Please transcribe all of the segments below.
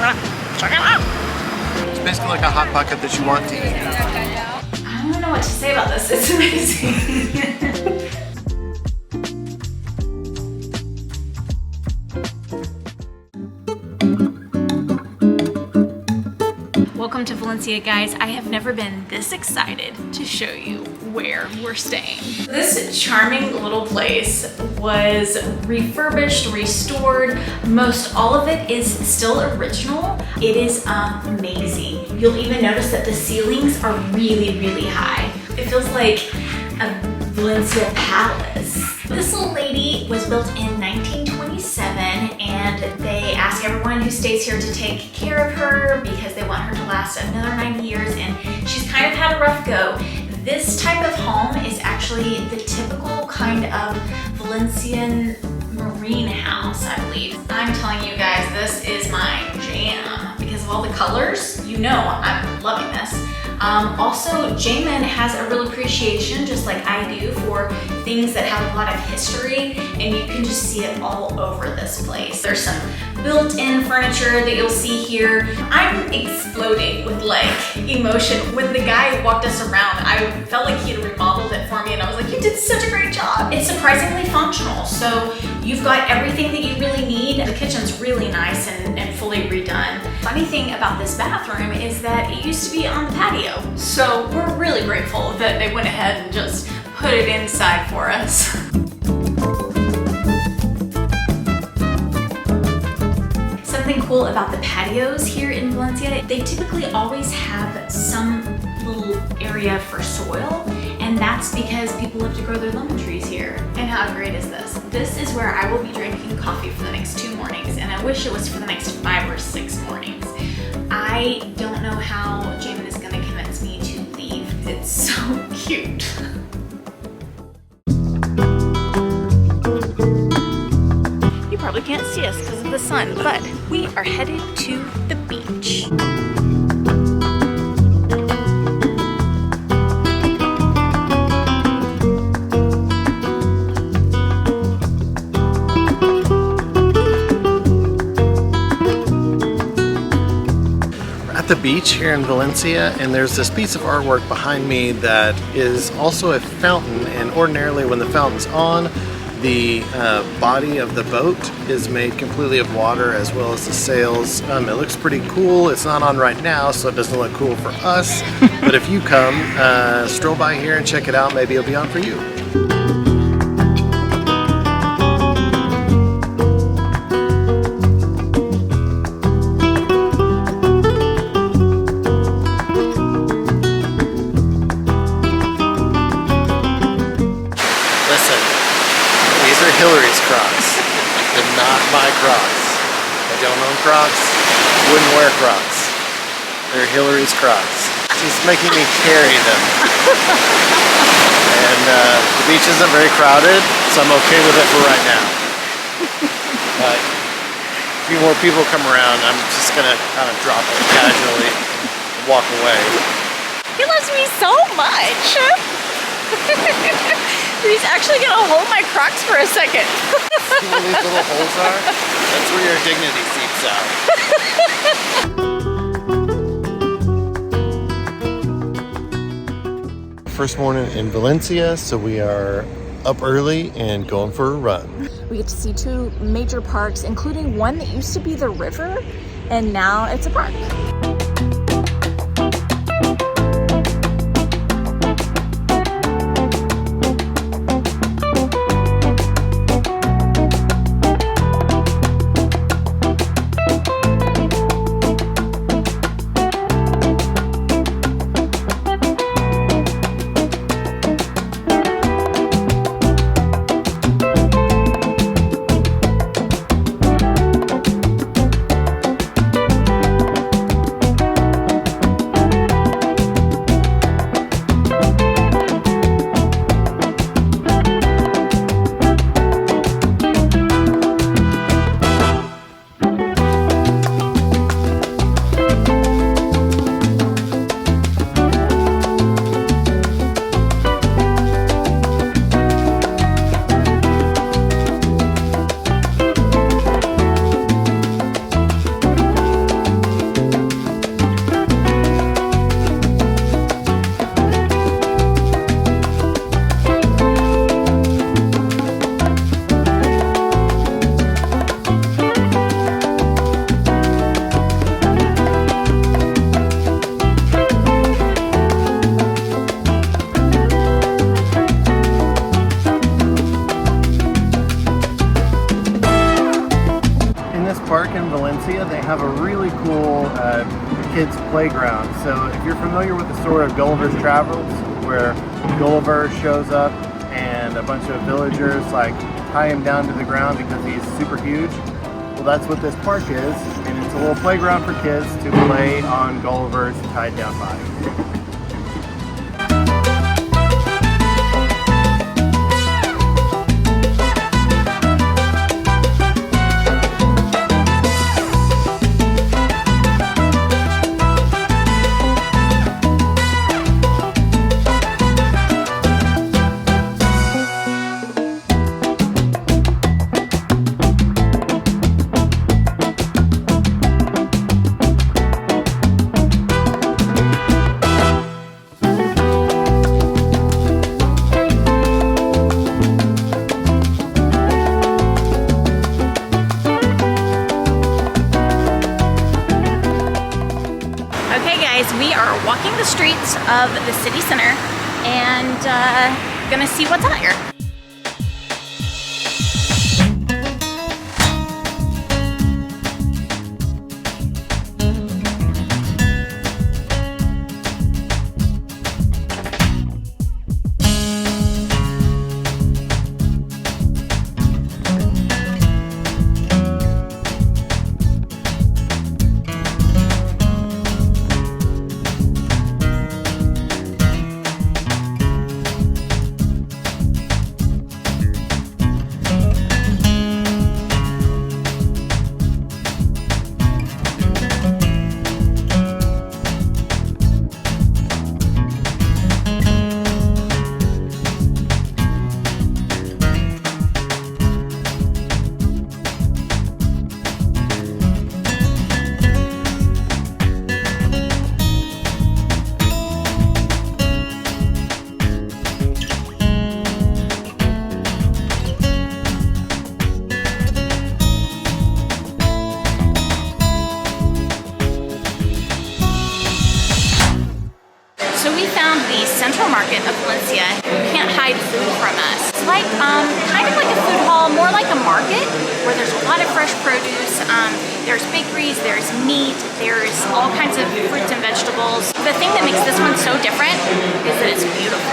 Check it out. It's basically like a hot pocket that you want to eat. I don't know what to say about this. It's amazing. Welcome to Valencia, guys. I have never been this excited to show you where we're staying. This charming little place was refurbished, restored. Most all of it is still original. It is amazing. You'll even notice that the ceilings are really, really high. It feels like a Valencia palace. This little lady was built in 1927, and they ask everyone who stays here to take care of her because they want her to last another 90 years, and she's kind of had a rough go. This type of home is actually the typical kind of Valencian marine house, I believe. I'm telling you guys, this is my jam because of all the colors. You know I'm loving this. Also, Jamin has a real appreciation, just like I do, for things that have a lot of history, and you can just see it all over this place. There's some built-in furniture that you'll see here. I'm exploding with like emotion. When the guy walked us around, I felt like he had remodeled it for me, and I was like, you did such a great job. It's surprisingly functional, so you've got everything that you really need. The kitchen's really nice and fully redone. Funny thing about this bathroom is that it used to be on the patio, so we're really grateful that they went ahead and just put it inside for us. Something cool about the patios here in Valencia, they typically always have some little area for soil, and that's because people love to grow their lemon trees here. And how great is this? This is where I will be drinking coffee for the next 2 mornings, and I wish it was for the next 5 or 6 mornings. I don't know how Jamin is gonna convince me to leave. It's so cute. You probably can't see us because of the sun, but we are headed to the beach. At the beach here in Valencia, and there's this piece of artwork behind me that is also a fountain, and ordinarily when the fountain's on, the body of the boat is made completely of water as well as the sails. It looks pretty cool. It's not on right now, so it doesn't look cool for us, but if you come, stroll by here and check it out, maybe it'll be on for you. Hillary's Crocs. They're not my Crocs. I don't own Crocs. Wouldn't wear Crocs. They're Hillary's Crocs. She's making me carry them. And the beach isn't very crowded, so I'm okay with it for right now. But a few more people come around, I'm just gonna kind of drop it casually and walk away. He loves me so much. He's actually gonna hold my Crocs for a second. See where these little holes are? That's where your dignity seeps out. First morning in Valencia, so we are up early and going for a run. We get to see 2 major parks, including one that used to be the river, and now it's a park. in Valencia, they have a really cool kids playground. So if you're familiar with the story of Gulliver's Travels, where Gulliver shows up and a bunch of villagers like tie him down to the ground because he's super huge. Well, that's what this park is, and it's a little playground for kids to play on Gulliver's tied down body. We are walking the streets of the city center and gonna see what's out here. Central Market of Valencia. You can't hide food from us. It's like kind of like a food hall, more like a market where there's a lot of fresh produce. There's bakeries, there's meat, there's all kinds of fruits and vegetables. The thing that makes this one so different is that it's beautiful.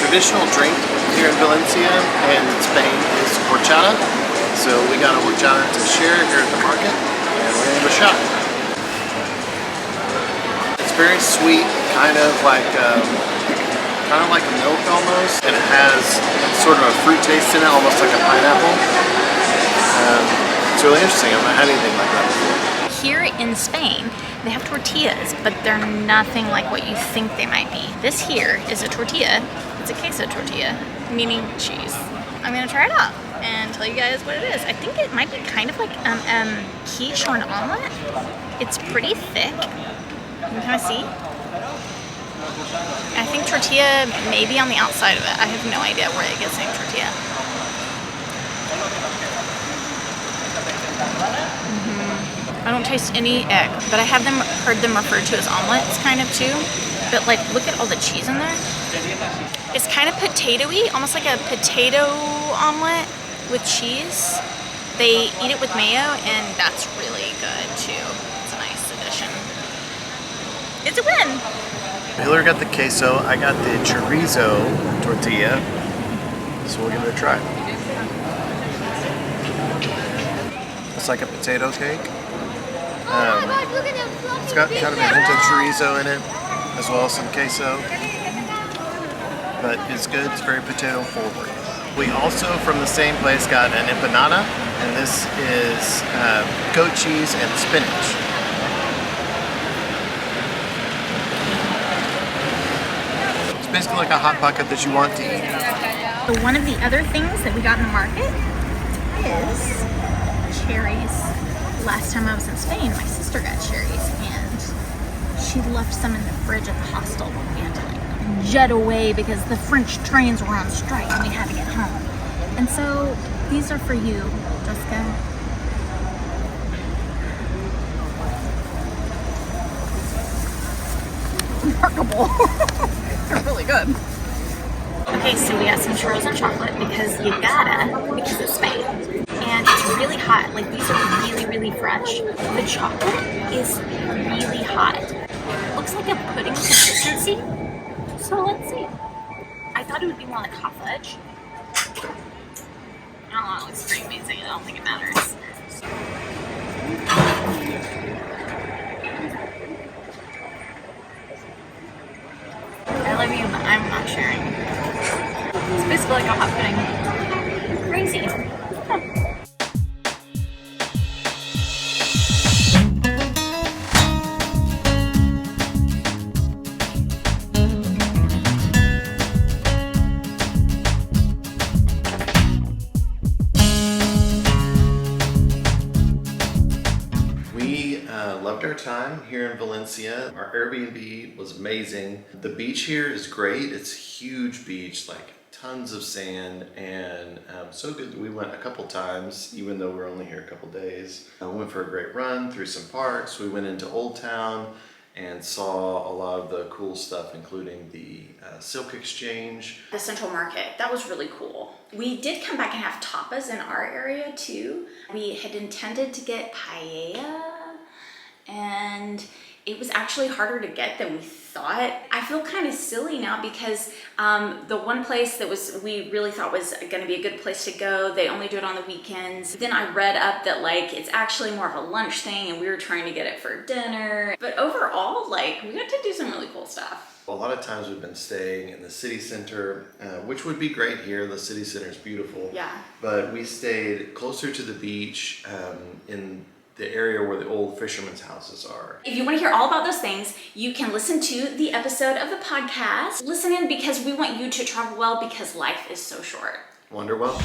Traditional drink here in Valencia and Spain is horchata. So we got a horchata to share here at the market and we're gonna give it a shot. It's very sweet, kind of like a milk almost, and it has sort of a fruit taste in it, almost like a pineapple. It's really interesting. I've not had anything like that before. Here in Spain, they have tortillas, but they're nothing like what you think they might be. This here is a tortilla. It's a queso tortilla, meaning cheese. I'm gonna try it out and tell you guys what it is. I think it might be kind of like quiche or an omelet. It's pretty thick. You can kind of see. I think tortilla may be on the outside of it. I have no idea where it gets the name tortilla. I don't taste any egg, but I have heard them referred to as omelets kind of too. But like, look at all the cheese in there. It's kind of potato-y, almost like a potato omelet with cheese. They eat it with mayo, and that's really good too. It's a nice addition. It's a win. Hillary got the queso, I got the chorizo tortilla, so we'll give it a try. It's like a potato cake. It's got kind of a hint of chorizo in it, as well as some queso. But it's good, it's very potato forward. We also, from the same place, got an empanada, and this is goat cheese and spinach. basically like a hot pocket that you want to eat. So one of the other things that we got in the market is cherries. Last time I was in Spain, my sister got cherries and she left some in the fridge at the hostel. We had to like jet away because the French trains were on strike and we had to get home. And so these are for you, Jessica. Remarkable. They're really good. Okay, so we got some churros and chocolate because you gotta, because it's Spain. And it's really hot. Like, these are really, really fresh. The chocolate is really hot. Looks like a pudding consistency. So let's see. I thought it would be more like hot fudge. I don't know, it looks pretty amazing. I don't think it matters. I love you, but I'm not sharing. It's basically like a hot pudding. Crazy. Huh. Loved our time here in Valencia. Our Airbnb was amazing. The beach here is great. It's a huge beach, like tons of sand, and so good that we went a couple times, even though we're only here a couple days. We went for a great run through some parks. We went into Old Town and saw a lot of the cool stuff, including the Silk Exchange. The Central Market, that was really cool. We did come back and have tapas in our area too. We had intended to get paella, and it was actually harder to get than we thought. I feel kind of silly now because the one place that we really thought was gonna be a good place to go, they only do it on the weekends. Then I read up that like it's actually more of a lunch thing and we were trying to get it for dinner. But overall, like, we got to do some really cool stuff. A lot of times we've been staying in the city center, which would be great here. The city center is beautiful. Yeah. But we stayed closer to the beach in the area where the old fishermen's houses are. If you want to hear all about those things, you can listen to the episode of the podcast. Listen in because we want you to travel well because life is so short. Wander well.